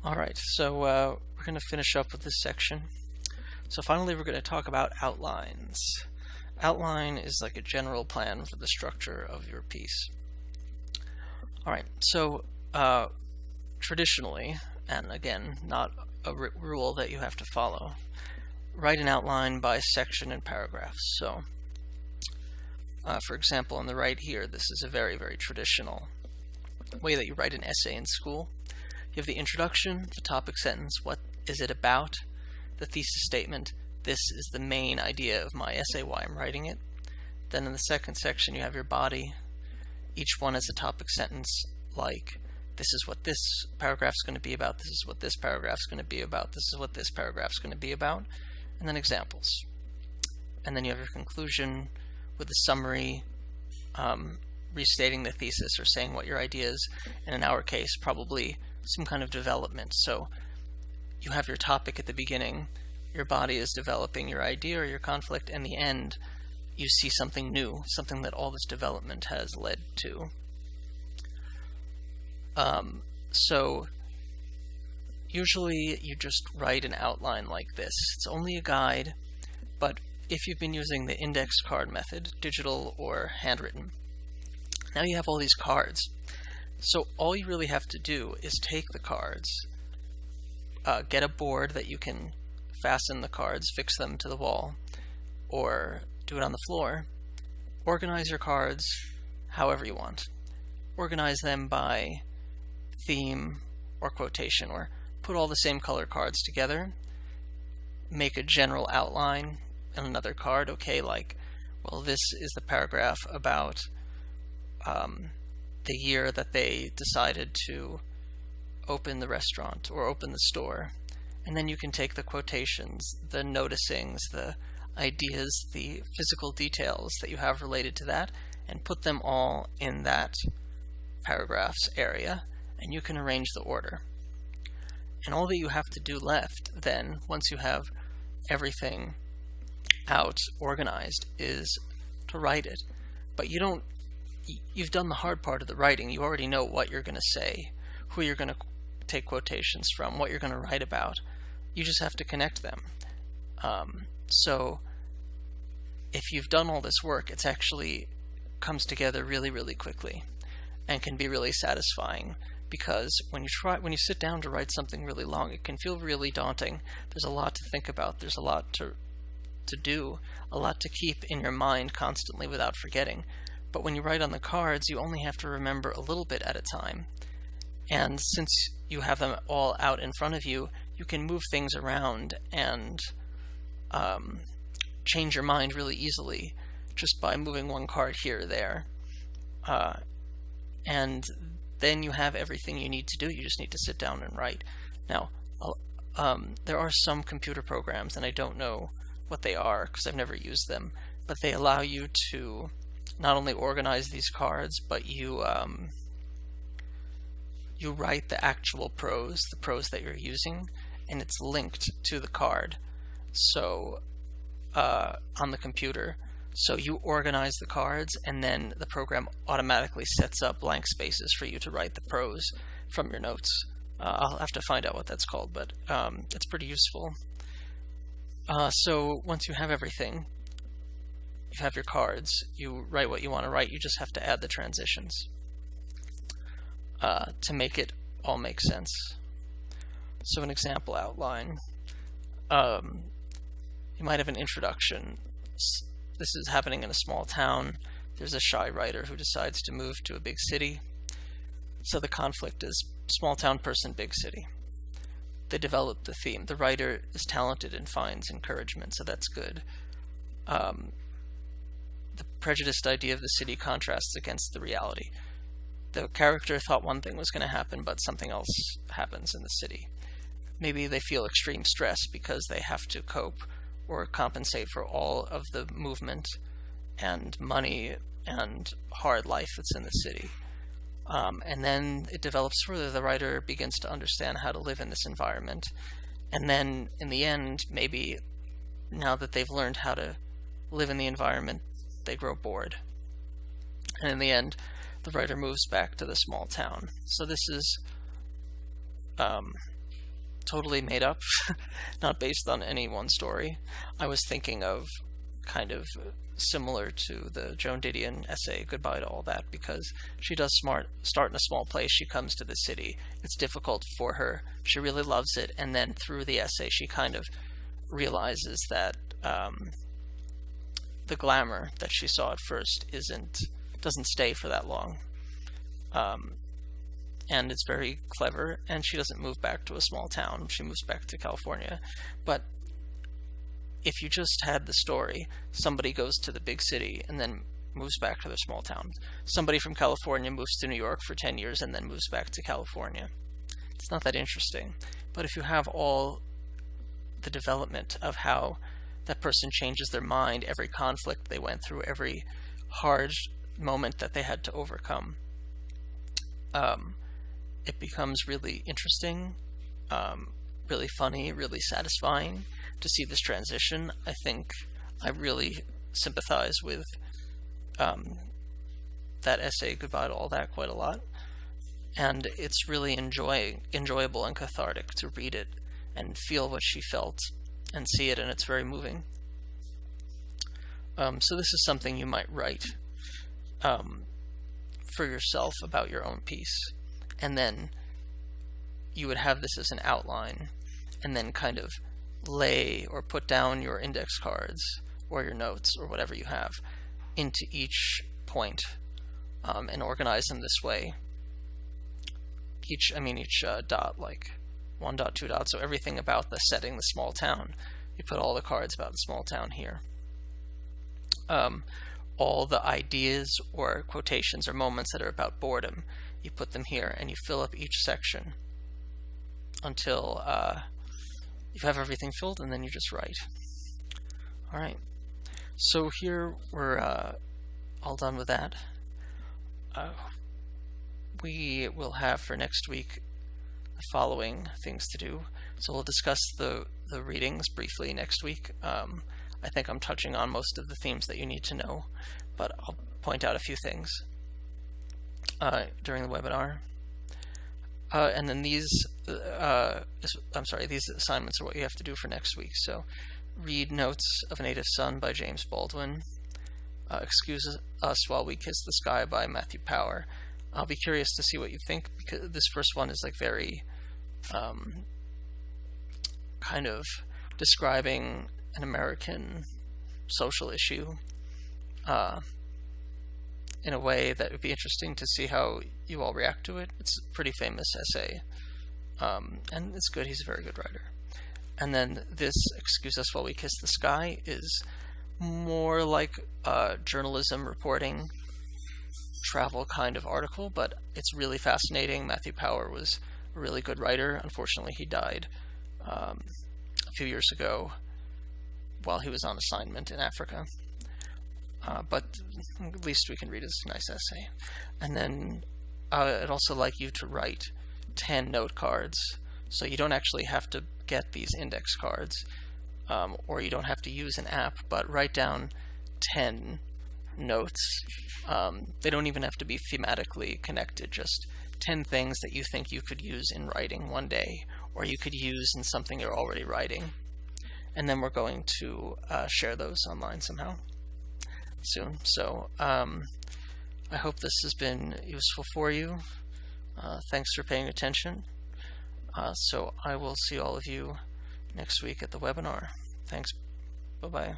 Alright, so we're going to finish up with this section. So finally we're going to talk about outlines. Outline is like a general plan for the structure of your piece. Alright, so traditionally, and again, not a rule that you have to follow, write an outline by section and paragraphs. So, for example, on the right here, this is a very, very traditional way that you write an essay in school. You have the introduction, the topic sentence, what is it about, the thesis statement, this is the main idea of my essay, why I'm writing it. Then in the second section you have your body. Each one is a topic sentence like, this is what this paragraph is going to be about, this is what this paragraph is going to be about, this is what this paragraph is going to be about, and then examples. And then you have your conclusion with a summary, restating the thesis or saying what your idea is, and in our case probably some kind of development. So you have your topic at the beginning, your body is developing your idea or your conflict, and the end you see something new, something that all this development has led to. So usually you just write an outline like this. It's only a guide, but if you've been using the index card method, digital or handwritten, now you have all these cards. So all you really have to do is take the cards, get a board that you can fasten the cards, fix them to the wall, or do it on the floor. Organize your cards however you want. Organize them by theme or quotation, or put all the same color cards together. Make a general outline on another card, okay, like, well, this is the paragraph about the year that they decided to open the restaurant or open the store. And then you can take the quotations, the noticings, the ideas, the physical details that you have related to that, and put them all in that paragraph's area, and you can arrange the order. And all that you have to do left then, once you have everything out organized, is to write it. But you've done the hard part of the writing. You already know what you're going to say, who you're going to take quotations from, what you're going to write about. You just have to connect them. So if you've done all this work, it's actually comes together really, really quickly and can be really satisfying, because when you sit down to write something really long, it can feel really daunting. There's a lot to think about, there's a lot to do, a lot to keep in your mind constantly without forgetting. But when you write on the cards, you only have to remember a little bit at a time. And since you have them all out in front of you, you can move things around and change your mind really easily just by moving one card here or there. And then you have everything you need to do. You just need to sit down and write. Now, there are some computer programs, and I don't know what they are because I've never used them, but they allow you to not only organize these cards, but you write the actual prose, the prose that you're using, and it's linked to the card. So on the computer, so you organize the cards, and then the program automatically sets up blank spaces for you to write the prose from your notes. I'll have to find out what that's called, but it's pretty useful. So once you have everything, you have your cards, you write what you want to write, you just have to add the transitions to make it all make sense. So an example outline, you might have an introduction. This is happening in a small town. There's a shy writer who decides to move to a big city. So the conflict is small town person, big city. They develop the theme. The writer is talented and finds encouragement, so that's good. The prejudiced idea of the city contrasts against the reality. The character thought one thing was going to happen, but something else happens in the city. Maybe they feel extreme stress because they have to cope or compensate for all of the movement and money and hard life that's in the city. And then it develops further. The writer begins to understand how to live in this environment. And then in the end, maybe now that they've learned how to live in the environment, they grow bored. And in the end, the writer moves back to the small town. So this is totally made up, not based on any one story. I was thinking of kind of similar to the Joan Didion essay, Goodbye to All That, because she does start in a small place, she comes to the city, it's difficult for her, she really loves it, and then through the essay she kind of realizes that the glamour that she saw at first doesn't stay for that long. And it's very clever, and she doesn't move back to a small town, she moves back to California. But if you just had the story, somebody goes to the big city and then moves back to their small town. Somebody from California moves to New York for 10 years and then moves back to California. It's not that interesting. But if you have all the development of how that person changes their mind, every conflict they went through, every hard moment that they had to overcome, it becomes really interesting, really funny, really satisfying to see this transition. I think I really sympathize with that essay, Goodbye to All That, quite a lot. And it's really enjoyable and cathartic to read it and feel what she felt and see it, and it's very moving. So this is something you might write for yourself about your own piece. And then you would have this as an outline, and then kind of lay or put down your index cards or your notes or whatever you have into each point, and organize them this way. Each dot, like 1 dot, 2 dots, so everything about the setting, the small town, you put all the cards about the small town here. All the ideas or quotations or moments that are about boredom, you put them here, and you fill up each section until you have everything filled, and then you just write. Alright, so here we're all done with that. We will have for next week the following things to do. So we'll discuss the readings briefly next week. I think I'm touching on most of the themes that you need to know, but I'll point out a few things during the webinar. And then these assignments are what you have to do for next week. So read Notes of a Native Son by James Baldwin. Excuse Us While We Kiss the Sky by Matthew Power. I'll be curious to see what you think, because this first one is like very kind of describing an American social issue in a way that would be interesting to see how you all react to it. It's a pretty famous essay, and it's good. He's a very good writer. And then this Excuse Us While We Kiss the Sky is more like journalism reporting, travel kind of article, but it's really fascinating. Matthew Power was a really good writer. Unfortunately, he died a few years ago while he was on assignment in Africa. But at least we can read his nice essay. And then I'd also like you to write 10 note cards, so you don't actually have to get these index cards, or you don't have to use an app, but write down 10 notes. They don't even have to be thematically connected, just 10 things that you think you could use in writing one day, or you could use in something you're already writing. And then we're going to share those online somehow soon. So I hope this has been useful for you. Thanks for paying attention. So I will see all of you next week at the webinar. Thanks. Bye-bye.